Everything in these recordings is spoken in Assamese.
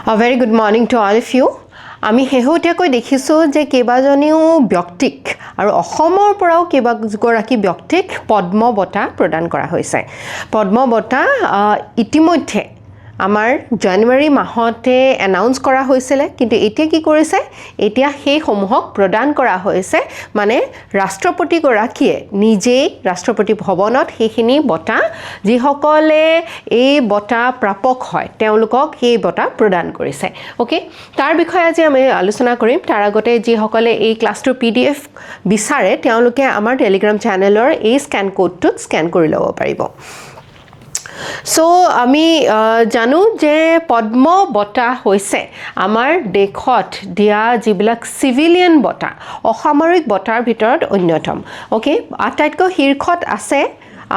A very good morning to all of you. আমি হেহতীয়াকৈ দেখিছোঁ যে কেইবাজনীও ব্যক্তিক আৰু অসমৰ পৰাও কেইবাগৰাকী ব্যক্তিক পদ্ম বঁটা প্ৰদান কৰা হৈছে। পদ্ম বঁটা ইতিমধ্যে আমাৰ জানুৱাৰী মাহতে এনাউন্স কৰা হৈছিল, কিন্তু এতিয়া কি কৰিছে, এতিয়া সেই সমূহক প্ৰদান কৰা হৈছে, মানে ৰাষ্ট্ৰপতি গৰাকীয়ে নিজেই ৰাষ্ট্ৰপতি ভৱনত সেইখিনি বঁটা যিসকলে এই বঁটা প্ৰাপক হয় তেওঁলোকক এই বঁটা প্ৰদান কৰিছে। ওকে, তাৰ বিষয়ে আজি আমি আলোচনা কৰিম। তাৰ আগতে যিসকলে এই ক্লাছটোৰ PDF বিচাৰে তেওঁলোকে আমাৰ টেলিগ্ৰাম চেনেলৰ এই স্ক্যান কোডটোত স্ক্যান কৰি ল'ব পাৰিব। সো আমি জানো যে পদ্ম বঁটা হৈছে আমাৰ দেশত দিয়া যিবিলাক সিভিলিয়ান বঁটা, অসামৰিক বঁটাৰ ভিতৰত অন্যতম। ওকে, আটাইতকৈ শীৰ্ষত আছে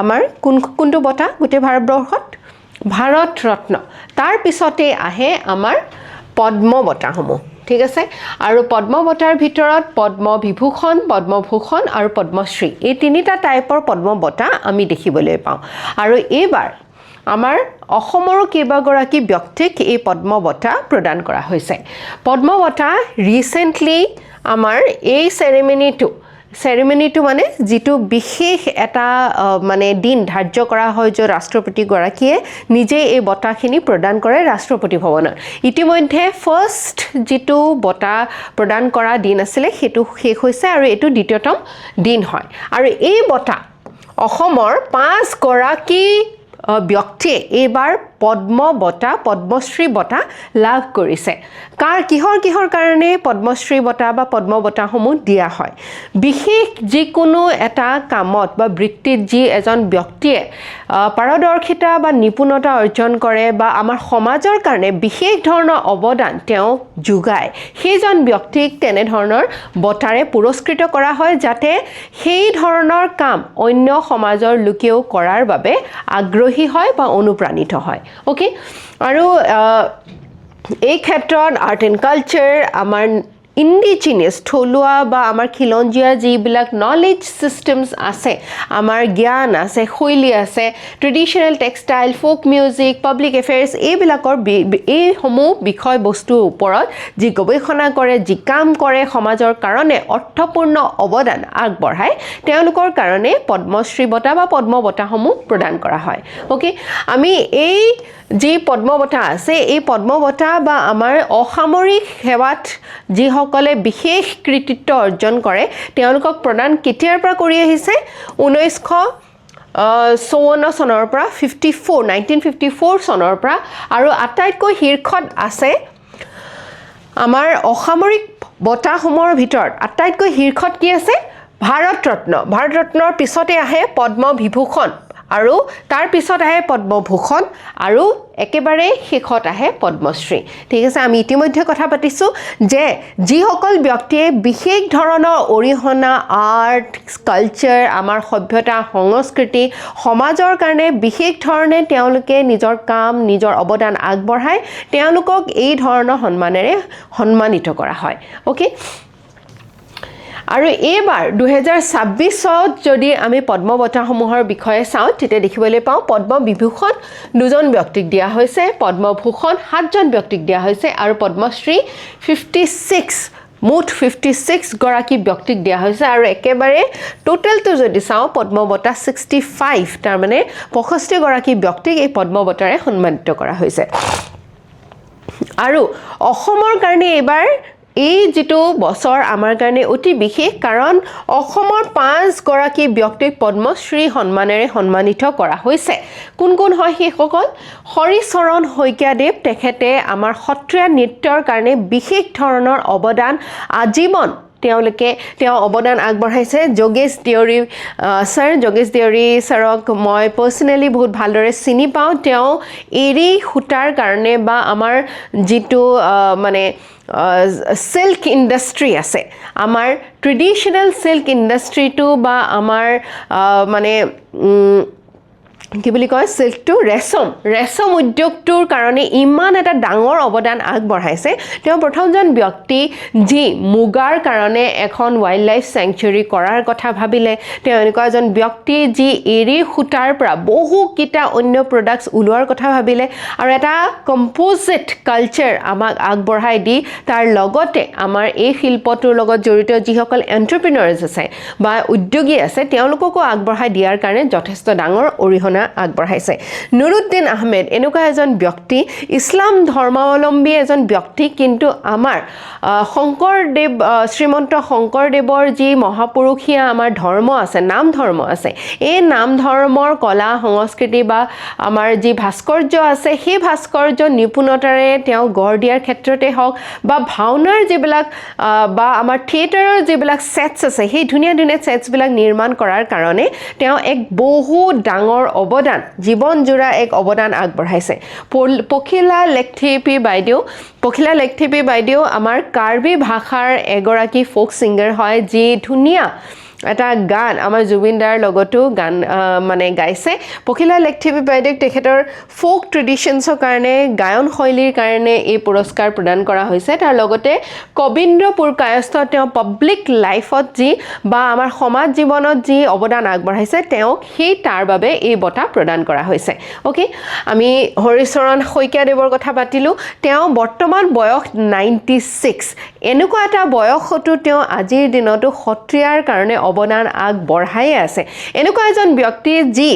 আমাৰ কোনটো বঁটা গোটেই ভাৰতবৰ্ষত? ভাৰত ৰত্ন। তাৰ পিছতে আহে আমাৰ পদ্ম বঁটাসমূহ, ঠিক আছে। আৰু পদ্ম বঁটাৰ ভিতৰত পদ্ম বিভূষণ, পদ্মভূষণ আৰু পদ্মশ্ৰী, এই তিনিটা টাইপৰ পদ্ম বঁটা আমি দেখিবলৈ পাওঁ। আৰু এইবাৰ আমাৰ অসমৰো কেইবাগৰাকী ব্যক্তিক এই পদ্ম বঁটা প্ৰদান কৰা হৈছে। পদ্ম বঁটা ৰিসেন্টলি আমাৰ এই চেৰিমনিটো মানে যিটো বিশেষ এটা মানে দিন ধাৰ্য কৰা হয় যে ৰাষ্ট্ৰপতি গৰাকীয়ে নিজে এই বঁটাখিনি প্ৰদান কৰে ৰাষ্ট্ৰপতি ভৱনত। ইতিমধ্যে ফাৰ্ষ্ট যিটো বঁটা প্ৰদান কৰা দিন আছিলে সেইটো শেষ হৈছে আৰু এইটো দ্বিতীয়তম দিন হয়। আৰু এই বঁটা অসমৰ 5 গৰাকী ব্যক্তিয়ে এইবাৰ পদ্ম বঁটা, পদ্মশ্ৰী বঁটা লাভ কৰিছে। কিহৰ কাৰণে পদ্মশ্ৰী বঁটা বা পদ্ম বঁটাসমূহ দিয়া হয়? বিশেষ যিকোনো এটা কামত বা বৃত্তিত যি এজন ব্যক্তিয়ে পাৰদৰ্শিতা বা নিপুণতা অৰ্জন কৰে বা আমাৰ সমাজৰ কাৰণে বিশেষ ধৰণৰ অৱদান তেওঁ যোগায়, সেইজন ব্যক্তিক তেনেধৰণৰ বঁটাৰে পুৰস্কৃত কৰা হয়, যাতে সেই ধৰণৰ কাম অন্য সমাজৰ লোকেও কৰাৰ বাবে আগ্ৰহী হয় বা অনুপ্ৰাণিত হয়। ওকে, আৰু এই ক্ষেত্ৰত আৰ্ট এণ্ড কালচাৰ, আমাৰ ইণ্ডিজিনিয়াছ থলুৱা বা আমাৰ খিলঞ্জীয়া যিবিলাক নলেজ চিষ্টেমছ আছে, আমাৰ জ্ঞান আছে, শৈলী আছে, ট্ৰেডিশ্যনেল টেক্সটাইল, ফোক মিউজিক, পাব্লিক এফেয়াৰ্ছ, এইসমূহ বিষয়বস্তুৰ ওপৰত যি গৱেষণা কৰে, যি কাম কৰে, সমাজৰ কাৰণে অৰ্থপূৰ্ণ অৱদান আগবঢ়ায়, তেওঁলোকৰ কাৰণে পদ্মশ্ৰী বঁটা বা পদ্ম বঁটাসমূহ প্ৰদান কৰা হয়। ওকে, আমি এই যি পদ্ম বঁটা আছে, এই পদ্ম বঁটা বা আমাৰ অসামৰিক সেৱাত যিসকলে বিশেষ কৃতিত্ব অৰ্জন কৰে তেওঁলোকক প্ৰদান কেতিয়াৰ পৰা কৰি আহিছে? 1954 চনৰ পৰা, 1954 চনৰ পৰা। আৰু আটাইতকৈ শীৰ্ষত আছে আমাৰ অসামৰিক বঁটাসমূহৰ ভিতৰত আটাইতকৈ শীৰ্ষত কি আছে? ভাৰত ৰত্ন। ভাৰত ৰত্নৰ পিছতে আহে পদ্ম বিভূষণ, আৰু তাৰ পিছত আহে পদ্মভূষণ, আৰু একেবাৰে শেষত আহে পদ্মশ্ৰী। ঠিক আছে, আমি ইতিমধ্যে কথা পাতিছোঁ যে যিসকল ব্যক্তিয়ে বিশেষ ধৰণৰ অৰিহণা, আৰ্ট, কালচাৰ, আমাৰ সভ্যতা, সংস্কৃতি, সমাজৰ কাৰণে বিশেষ ধৰণে তেওঁলোকে নিজৰ কাম, নিজৰ অৱদান আগবঢ়ায়, তেওঁলোকক এই ধৰণৰ সন্মানেৰে সন্মানিত কৰা হয়। ওকে, আৰু এইবাৰ 2026ত যদি আমি পদ্ম বঁটাসমূহৰ বিষয়ে চাওঁ তেতিয়া দেখিবলৈ পাওঁ পদ্ম বিভূষণ 2জন ব্যক্তিক দিয়া হৈছে, পদ্মভূষণ 7জন ব্যক্তিক দিয়া হৈছে, আৰু পদ্মশ্ৰী মুঠ 56 গৰাকী ব্যক্তিক দিয়া হৈছে। আৰু একেবাৰে টোটেলটো যদি চাওঁ পদ্ম বঁটা 65, তাৰমানে 65 গৰাকী ব্যক্তিক এই পদ্ম বঁটাৰে সন্মানিত কৰা হৈছে। আৰু অসমৰ কাৰণে এইবাৰ এই যিটো বছৰ আমাৰ কাৰণে অতি বিশেষ, কাৰণ অসমৰ 5 গৰাকী ব্যক্তিক পদ্মশ্ৰী সন্মানেৰে সন্মানিত কৰা হৈছে। কোন হয় সেইসকল? হৰিচৰণ শইকীয়াদেৱ, তেখেতে আমাৰ সত্ৰীয়া নৃত্যৰ কাৰণে বিশেষ ধৰণৰ অৱদান আজীৱন তেওঁ অৱদান আগবঢ়াইছে। যোগেশ দেউৰী ছাৰক মই পাৰ্চনেলি বহুত ভালদৰে চিনি পাওঁ। তেওঁ এৰী সূতাৰ কাৰণে বা আমাৰ যিটো মানে সিল্ক ইণ্ডাষ্ট্ৰি আছে, আমাৰ ট্ৰেডিশ্যনেল সিল্ক ইণ্ডাষ্ট্ৰিটো বা আমাৰ মানে কি বুলি কয় সিল্ক টু ৰেচম উদ্যোগটোৰ কাৰণে ইমান এটা ডাঙৰ অৱদান আগবঢ়াইছে তেওঁ প্ৰথমজন ব্যক্তি যি মুগাৰ কাৰণে এখন ৱাইল্ড লাইফ চেংচুৰী কৰাৰ কথা ভাবিলে তেওঁ এনেকুৱা এজন ব্যক্তি যি এৰী সূতাৰ পৰা বহুকেইটা অন্য প্ৰডাক্টছ ওলোৱাৰ কথা ভাবিলে আৰু এটা কম্পোজিট কালচাৰ আমাক আগবঢ়াই দি তাৰ লগতে আমাৰ এই শিল্পটোৰ লগত জড়িত যিসকল এণ্টাৰপ্ৰিনাৰ্ছ আছে বা উদ্যোগী আছে তেওঁলোককো আগবঢ়াই দিয়াৰ কাৰণে যথেষ্ট ডাঙৰ অৰিহণা আগবঢ়াইছে নুৰুদ্দিন আহমেদ এনেকুৱা এজন ব্যক্তি ইছলাম ধৰ্মাৱলম্বী এজন ব্যক্তি কিন্তু আমাৰ শংকৰদেৱ শ্ৰীমন্ত শংকৰদেৱৰ যি মহাপুৰুষীয়া আমাৰ ধৰ্ম আছে নাম ধৰ্ম আছে এই নাম ধৰ্মৰ কলা সংস্কৃতি বা আমাৰ যি ভাস্কৰ্য আছে সেই ভাস্কৰ্য নিপুণতাৰে তেওঁ গঢ় দিয়াৰ ক্ষেত্ৰতে হওক বা ভাওনাৰ যিবিলাক বা আমাৰ থিয়েটাৰৰ যিবিলাক সেটছ আছে সেই ধুনীয়া ধুনীয়া সেটছবিলাক নিৰ্মাণ কৰাৰ কাৰণে তেওঁ এক বহু ডাঙৰ অৱদান জীৱনজোৰা এক অৱদান আগবঢ়াইছে পখিলা লেখথিপি বাইদেউ আমাৰ কাৰ্বি ভাষাৰ এগৰাকী ফোক ছিংগাৰ হয় যি ধুনীয়া এটা গান আমাৰ জুবিনদাৰ লগতো গান মানে গাইছে পখিলা লেখথিপি বাইদেউক তেখেতৰ ফোক ট্ৰেডিশ্যনছৰ কাৰণে গায়ন শৈলীৰ কাৰণে এই পুৰস্কাৰ প্ৰদান কৰা হৈছে তাৰ লগতে কবীন্দ্ৰপুৰ কায়স্থ তেওঁ পাব্লিক লাইফত যি বা আমাৰ সমাজ জীৱনত যি অৱদান আগবঢ়াইছে তেওঁক সেই তাৰ বাবে এই বঁটা প্ৰদান কৰা হৈছে ওকে আমি হৰিচৰণ শইকীয়াদেৱৰ কথা পাতিলোঁ তেওঁ বৰ্তমান বয়স 96 এনেকুৱা এটা বয়সতো তেওঁ আজিৰ দিনতো সত্ৰীয়াৰ কাৰণে অৱদান আগবঢ়াই আছে এনেকুৱা এজন ব্যক্তি যি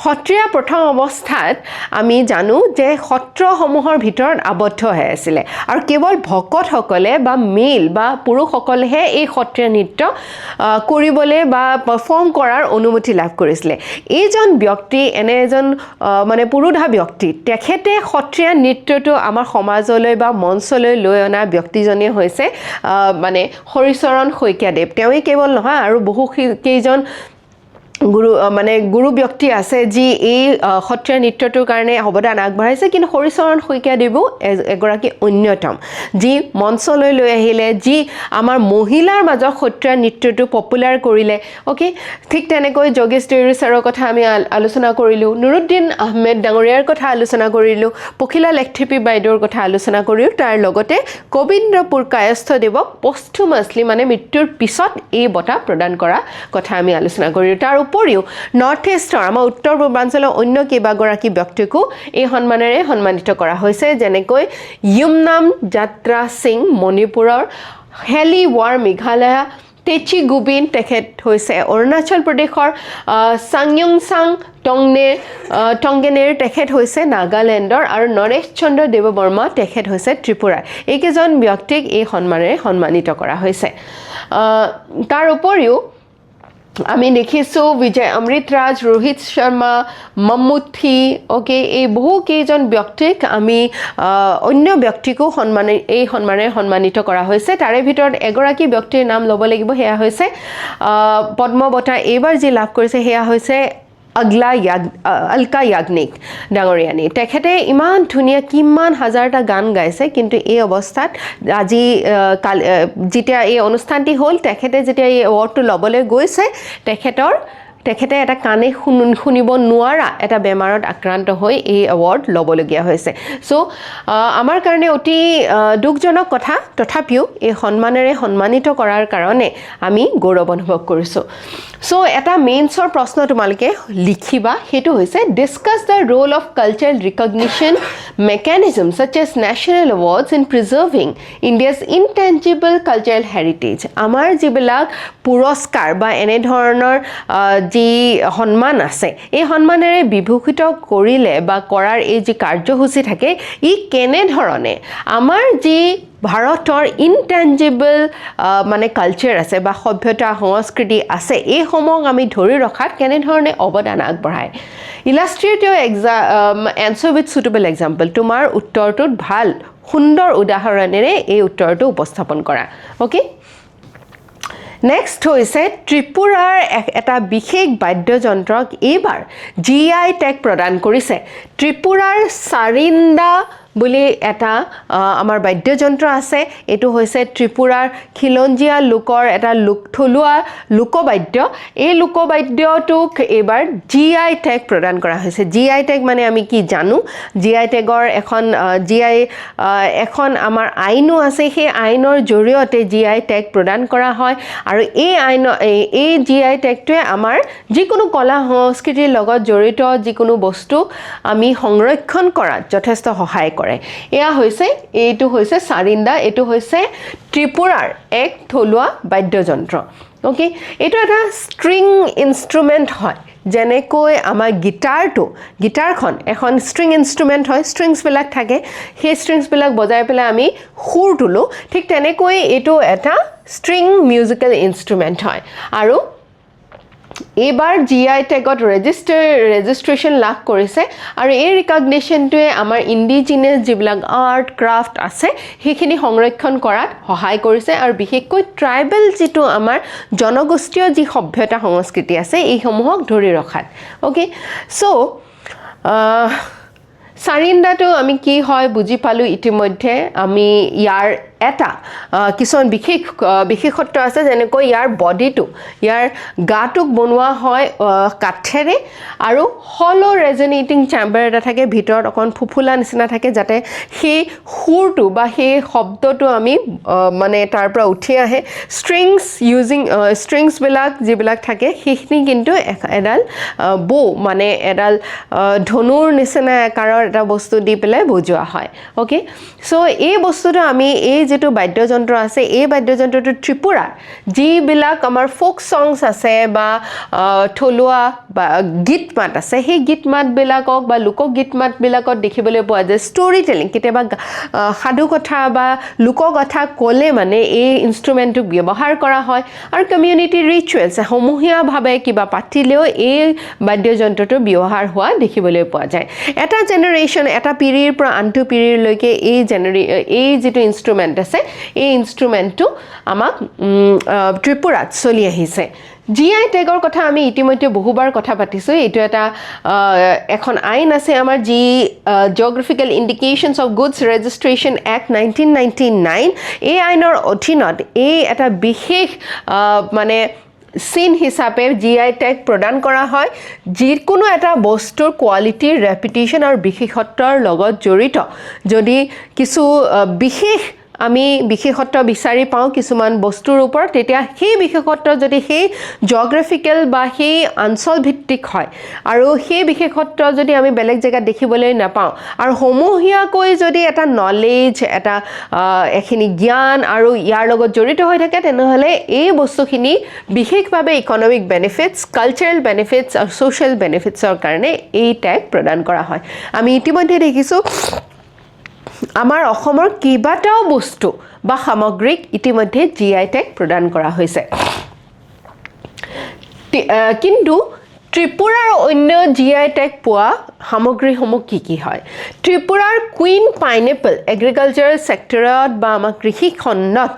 সত্ৰীয়া প্ৰথম অৱস্থাত আমি জানো যে সত্ৰসমূহৰ ভিতৰত আবদ্ধ হৈ আছিলে আৰু কেৱল ভকতসকলে বা মেল বা পুৰুষসকলেহে এই সত্ৰীয়া নৃত্য কৰিবলৈ বা পাৰফৰ্ম কৰাৰ অনুমতি লাভ কৰিছিলে এইজন ব্যক্তি এনে এজন মানে পুৰুধা ব্যক্তি তেখেতে সত্ৰীয়া নৃত্যটো আমাৰ সমাজলৈ বা মঞ্চলৈ লৈ অনা ব্যক্তিজনেই হৈছে মানে হৰিচৰণ শইকীয়াদেৱ তেওঁই কেৱল নহয় আৰু বহু কেইজন গুৰু ব্যক্তি আছে যি এই সত্ৰীয়া নৃত্যটোৰ কাৰণে অৱদান আগবঢ়াইছে কিন্তু হৰিচৰণ শইকীয়াদেৱো এগৰাকী অন্যতম যি মঞ্চলৈ লৈ আহিলে যি আমাৰ মহিলাৰ মাজত সত্ৰীয়া নৃত্যটো পপুলাৰ কৰিলে ওকে ঠিক তেনেকৈ যোগেশ দেউৰী ছাৰৰ কথা আমি আলোচনা কৰিলোঁ নুৰুদ্দিন আহমেদ ডাঙৰীয়াৰ কথা আলোচনা কৰিলোঁ পখিলা লেখথিপি বাইদেউৰ কথা আলোচনা কৰিলোঁ তাৰ লগতে কবীন্দ্ৰপুৰ কায়স্থদেৱক পষ্টহুমাছলি মানে মৃত্যুৰ পিছত এই বঁটা প্ৰদান কৰা কথা আমি আলোচনা কৰিলোঁ তাৰ উপৰিও নৰ্থ ইষ্টৰ আমাৰ উত্তৰ পূৰ্বাঞ্চলৰ অন্য কেইবাগৰাকী ব্যক্তিকো এই সন্মানেৰে সন্মানিত কৰা হৈছে যেনেকৈ য়ুমনাম যাত্ৰা সিং মণিপুৰৰ হেলি ৱাৰ মেঘালয় তেচি গুবিন তেখেত হৈছে অৰুণাচল প্ৰদেশৰ চাংয়ুংচাং টংগেনেৰ তেখেত হৈছে নাগালেণ্ডৰ আৰু নৰেশ চন্দ্ৰ দেৱবৰ্মা তেখেত হৈছে ত্ৰিপুৰাৰ এইকেইজন ব্যক্তিক এই সন্মানেৰে সন্মানিত কৰা হৈছে তাৰ উপৰিও আমি দেখিছোঁ বিজয় অমৃতৰাজ ৰোহিত শৰ্মা মম্মুথি ওকে এই বহু কেইজন ব্যক্তিক আমি অন্য ব্যক্তিকো এই সন্মানেৰে সন্মানিত কৰা হৈছে তাৰে ভিতৰত এগৰাকী ব্যক্তিৰ নাম ল'ব লাগিব সেয়া হৈছে পদ্ম বঁটা এইবাৰ যি লাভ কৰিছে সেয়া হৈছে অলকা য়াগনিক ডাঙৰীয়ানী তেখেতে ইমান ধুনীয়া কিমান হাজাৰটা গান গাইছে কিন্তু এই অৱস্থাত আজি যেতিয়া এই অনুষ্ঠানটি হ'ল তেখেতে যেতিয়া এই এৱাৰ্ডটো ল'বলৈ গৈছে তেখেতে এটা কাণে শুনিব নোৱাৰা এটা বেমাৰত আক্ৰান্ত হৈ এই এৱাৰ্ড ল'বলগীয়া হৈছে চ' আমাৰ কাৰণে অতি দুখজনক কথা তথাপিও এই সন্মানেৰে সন্মানিত কৰাৰ কাৰণে আমি গৌৰৱ অনুভৱ কৰিছোঁ চ' এটা মেইনছৰ প্ৰশ্ন তোমালোকে লিখিবা সেইটো হৈছে discuss the role of cultural recognition mechanism such as national awards in preserving India's intangible cultural heritage আমাৰ যিবিলাক পুৰস্কাৰ বা এনেধৰণৰ যি সন্মান আছে এই সন্মানেৰে বিভূষিত কৰিলে বা কৰাৰ এই যি কাৰ্যসূচী থাকে ই কেনেধৰণে আমাৰ যি ভাৰতৰ ইনটেঞ্জিবল মানে কালচাৰ আছে বা সভ্যতা সংস্কৃতি আছে এইসমূহক আমি ধৰি ৰখাত কেনেধৰণে অৱদান আগবঢ়ায় ইলাষ্ট্ৰেট ইয়ৰ এনচাৰ উইথ সুটেবল এক্সাম্পল তোমাৰ উত্তৰটোত ভাল সুন্দৰ উদাহৰণেৰে এই উত্তৰটো উপস্থাপন কৰা অ'কে নেক্সট হৈছে ত্ৰিপুৰাৰ এটা বিশেষ বাদ্যযন্ত্ৰক এইবাৰ GI টেগ প্ৰদান কৰিছে ত্ৰিপুৰাৰ চাৰিন্দা বুলি এটা আমাৰ বাদ্যযন্ত্ৰ আছে এটো হৈছে ত্ৰিপুৰাৰ খিলঞ্জীয়া লোকৰ এটা থলুৱা লোকবাদ্য এই লোকবাদ্যটোক এবাৰ GI টেগ প্ৰদান কৰা হৈছে GI টেগ মানে আমি কি জানো GI টেগৰ এখন আমাৰ আইনো আছে সেই আইনৰ জৰিয়তে GI টেগ প্ৰদান কৰা হয় আৰু এই GI টেগটোৱে আমাৰ যিকোনো কলা সংস্কৃতিৰ লগত জড়িত যিকোনো বস্তু আমি সংৰক্ষণ কৰাত যথেষ্ট সহায় কৰে এইটো হৈছে সাৰিন্দা এইটো হৈছে ত্ৰিপুৰাৰ এক থলুৱা বাদ্যযন্ত্ৰ ওকে এইটো এটা ষ্ট্ৰিং ইনষ্ট্ৰুমেন্ট হয় যেনেকৈ আমাৰ গিটাৰখন এখন ষ্ট্ৰিং ইনষ্ট্ৰুমেন্ট হয় ষ্ট্ৰিংছ বিলাক থাকে সেই ষ্ট্ৰিংছ বিলাক বজাই পেলাই আমি সুৰ তুলো ঠিক তেনেকৈ এইটো এটা ষ্ট্ৰিং মিউজিকেল ইনষ্ট্ৰুমেন্ট হয় আৰু এবাৰ GI টেগত ৰেজিষ্ট্ৰেচন লাভ কৰিছে আৰু এই ৰিকগনিশ্যনটোৱে আমাৰ ইণ্ডিজিনাছ যিবিলাক আৰ্ট ক্ৰাফট আছে সেইখিনি সংৰক্ষণ কৰাত সহায় কৰিছে আৰু বিশেষকৈ ট্ৰাইবেল যিটো আমাৰ জনগোষ্ঠীয় যি সভ্যতা সংস্কৃতি আছে এইসমূহক ধৰি ৰখাত ওকে সো সাৰিন্দাটো আমি কি হয় বুজি পালো ইতিমধ্যে আমি ইয়াৰ এটা কিছুমান বিশেষত্ব আছে যেনেকৈ ইয়াৰ বডিটো ইয়াৰ গাটোক বনোৱা হয় কাঠেৰে আৰু হলো ৰেজনেটিং চেম্বাৰ এটা থাকে ভিতৰত অকন ফুফুলা নিচিনা থাকে যাতে সেই সুৰটো বা সেই শব্দটো আমি মানে তাৰ পৰা উঠি আহে ষ্ট্ৰিংছ বিলাক যিবিলাক থাকে সেইখিনি কিন্তু এডাল বো মানে এডাল ধনুৰ নিচিনা আকাৰৰ এটা বস্তু দি পেলাই বজোৱা হয় ওকে সো এই বস্তুটো আমি এই যেটো বাদ্যযন্ত্ৰ আছে এই বাদ্যযন্ত্ৰটো ত্ৰিপুৰা যিবিলাক আমাৰ ফোক সংস আছে বা থলুৱা বা গীত মাত আছে সেই গীত মাত বিলাকক বা লোকগীত মাত বিলাকত দেখিবলৈ পোৱা যায় ষ্টৰী টেলিং কেতিয়াবা সাধু কথা বা লোককথা ক'লে মানে এই ইনষ্ট্ৰুমেন্টটো ব্যৱহাৰ কৰা হয় আৰু কমিউনিটি ৰিচুৱেলছ সমূহীয়াভাৱে কিবা পাতিলেও এই বাদ্যযন্ত্ৰটো ব্যৱহাৰ হোৱা দেখিবলৈ পোৱা যায় এটা জেনেৰেশ্যন এটা পিৰিয়ডৰ পৰা আনটো পিৰিয়ডলৈকে এই যেটো ইনষ্ট্ৰুমেন্ট আছে এই ইনষ্ট্ৰুমেন্টটো আমাক ত্ৰিপুৰাত চলি আহিছে GI টেগৰ কথা আমি ইতিমধ্যে বহুবাৰ কথা পাতিছো এটো এটা এখন আইন আছে আমাৰ geographical indications of goods registration act 1999 এই আইনৰ অধীনত এই এটা বিশেষ মানে সিন হিচাপে GI টেগ প্ৰদান কৰা হয় যিকোনো এটা বস্তুৰ কোৱালিটি ৰেপুটেশন আৰু বিশেষত্বৰ লগত জড়িত যদি কিছু বিশেষ আমি বিশেষত্ব বিচাৰি পাওঁ কিছুমান বস্তুৰ ওপৰত তেতিয়া সেই বিশেষত্ব যদি সেই জিওগ্ৰাফিক্যাল বা সেই অঞ্চল ভিত্তিক হয় আৰু সেই বিশেষত্ব যদি আমি বেলেগ জায়গাত দেখিবলৈ নাপাওঁ আৰু সমূহীয়াকৈ যদি এটা নলেজ এটা এখিনি জ্ঞান আৰু ইয়াৰ লগত জড়িত হৈ থাকে তেনেহলে এই বস্তুখিনি বিশেষভাৱে ইকোনমিক বেনিফিটস কালচাৰেল বেনিফিটস আৰু সোশ্যাল বেনিফিটসৰ কাৰণে এই টেগ প্ৰদান কৰা হয় আমি ইতিমধ্যে দেখিছো আমাৰ অসমৰ কিবাটাও বস্তু বা সামগ্ৰীক ইতিমধ্যে GI টেগ প্ৰদান কৰা হৈছে কিন্তু ত্ৰিপুৰাৰ অন্য GI টেগ পোৱা সামগ্ৰীসমূহ কি হয় ত্ৰিপুৰাৰ কুইন পাইনএপল এগ্ৰিকালচাৰাল সেক্টৰত বা আমাৰ কৃষি খণ্ডত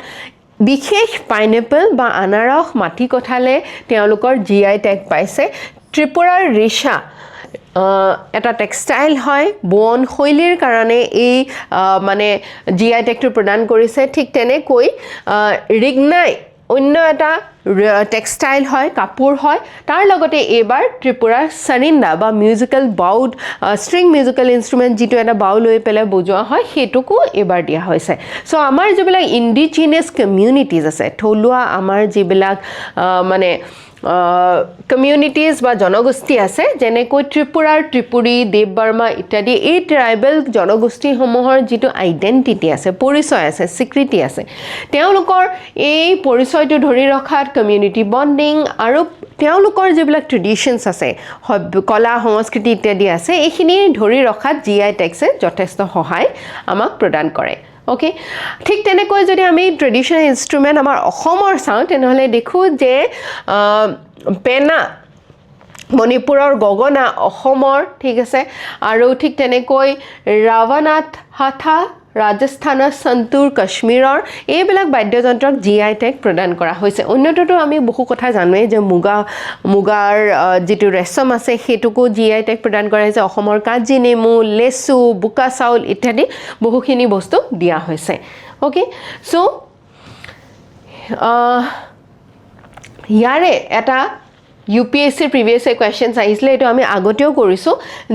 বিশেষ পাইনএপল বা আনাৰস মাটি কঁঠালে তেওঁলোকৰ GI টেগ পাইছে ত্ৰিপুৰাৰ ৰিসা এটা টেক্সটাইল হয় বন শৈলীৰ কাৰণে এই মানে GI টেগটো প্ৰদান কৰিছে ঠিক তেনেকৈ ৰিগনাই অন্য এটা টেক্সটাইল হয় কাপোৰ হয় তাৰ লগতে এবাৰ ত্ৰিপুৰাৰ সাৰিন্দা বা musical bowed string musical instrument যেটো এটা বাউ লৈ পেলাই বজোৱা হয় হেতুকো এবাৰ দিয়া হৈছে সো আমাৰ যিবিলাক ইন্ডিজিনাছ কমিউনিটিজ আছে থলুৱা আমাৰ যিবিলাক মানে কমিউনিটিজ বা জনগোষ্ঠী আছে যেনেকৈ ত্ৰিপুৰাৰ ত্ৰিপুৰী দেৱ বৰ্মা ইত্যাদি এই ট্ৰাইবেল জনগোষ্ঠীসমূহৰ যেটো আইডেন্টিটি আছে পৰিচয় আছে স্বীকৃতি আছে তেওঁলোকৰ এই পৰিচয়টো ধৰি ৰখাত কমিউনিটি বন্ডিং আৰু তেওঁলোকৰ যিবিলাক ট্ৰেডিশনছ আছে কলা সংস্কৃতি ইত্যাদি আছে এইখিনি ধৰি ৰখাত GI টেগছে যথেষ্ট সহায় আমাক প্ৰদান কৰে ওকে ঠিক তেনেকৈ যদি আমি ট্ৰেডিশনাল ইনষ্ট্ৰুমেন্ট আমাৰ অসমৰ চাওঁ তেনেহলে দেখো যে পেনা মণিপুৰৰ গগনা অসমৰ ঠিক আছে আৰু ঠিক তেনেকৈ ৰাৱনাথ হাথা ৰাজস্থানৰ সন্তুৰ কাশ্মীৰৰ এইবিলাক বাদ্যযন্ত্ৰক GI টেগ প্ৰদান কৰা হৈছে অন্যটো আমি বহু কথা জানোৱে যে মুগাৰ যেটো ৰেচম আছে হেতুকো GI টেগ প্ৰদান কৰা হৈছে অসমৰ কাজি নেমু লেচু বুকা চাউল ইত্যাদি বহুখিনি বস্তু দিয়া হৈছে ওকে সো ইয়াৰে এটা UPSC previous questions আহিছিলে এটো আমি আগতেও কৰিছো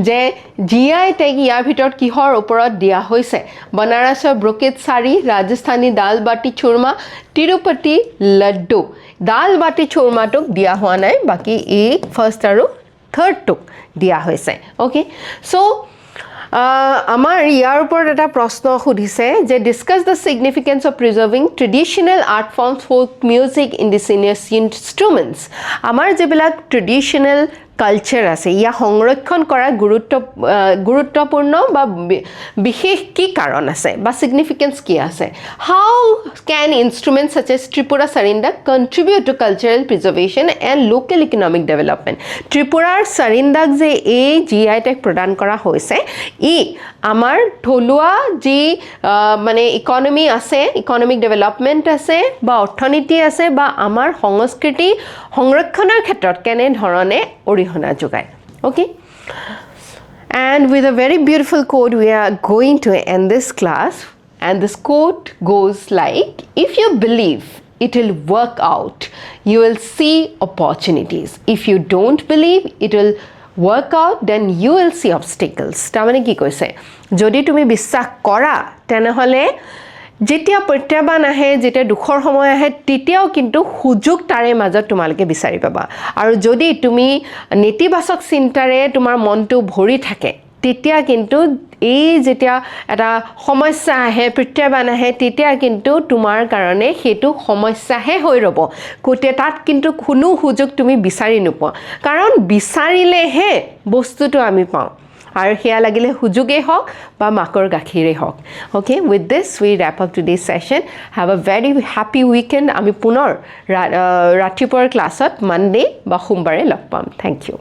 যে GI টেগ ইয়াৰ ভিতৰত কিহৰ ওপৰত দিয়া হৈছে বনাৰসৰ ব্ৰকেট শাড়ী ৰাজস্থানী দাল বাটি চুৰমা তিৰুপতি লাড্ডু দাল বাটি চুৰমাটোক দিয়া হোৱা নাই বাকি এই ফাৰ্স্ট আৰু থাৰ্ড টুক দিয়া হৈছে ওকে সো আমাৰ ইয়াৰ ওপৰত এটা প্ৰশ্ন সুধিছে যে discuss the significance of preserving traditional art forms folk music indigenous instruments আমাৰ যেবিলাক ট্ৰেডিশনাল কালচাৰ আছে ইয়া সংৰক্ষণ কৰা গুৰুত্বপূৰ্ণ বা বিশেষ কি কাৰণ আছে বা সিগনিফিকেন্স কি আছে হাউ can ইনস্ট্ৰুমেন্টস such as Tripura Sarinda contribute to cultural preservation and local economic development ত্ৰিপুৰাৰ সাৰিন্দাক যে এই GI টেগ প্ৰদান কৰা হৈছে ই আমাৰ থলুৱা যি মানে ইকোনমি আছে ইকোনমিক ডেভেলপমেন্ট আছে বা অৰ্থনীতি আছে বা আমাৰ সংস্কৃতি সংৰক্ষণৰ ক্ষেত্ৰত কেনে ধৰণে অৰিহণা যোগায় okay and with a very beautiful quote we are going to end this class and this quote goes like if you believe it will work out you will see opportunities if you don't believe it will work out then you will see obstacles তাৰমানে কি কৈছে যদি তুমি বিশ্বাস কৰা তেনেহলে যেতিয়া প্ৰত্যাহ্বান আহে যেতিয়া দুখৰ সময় আহে তেতিয়াও কিন্তু সুযোগ তাৰে মাজত তোমালকে বিচাৰি পাবা আৰু যদি তুমি নেতিবাচক চিন্তাৰে তোমাৰ মনটো ভৰি থাকে তেতিয়া কিন্তু এই যেতিয়া এটা সমস্যা আহে প্ৰত্যাহ্বান আহে তেতিয়া কিন্তু তোমাৰ কাৰণে হেতু সমস্যাহে হৈ ৰব কোতে তাত কিন্তু কোনো সুযোগ তুমি বিচাৰি নোপোৱা কাৰণ বিচাৰিলেহে বস্তুটো আমি পাওঁ আৰু হেয়া লাগিলে হুজুগে হক বা মাকৰ গাখীৰে হক okay with this we wrap up today's session have a very happy weekend আমি পুনৰ ৰাতিপুৱাৰ ক্লাছত মনডে বা সোমবাৰে লগ পাম thank you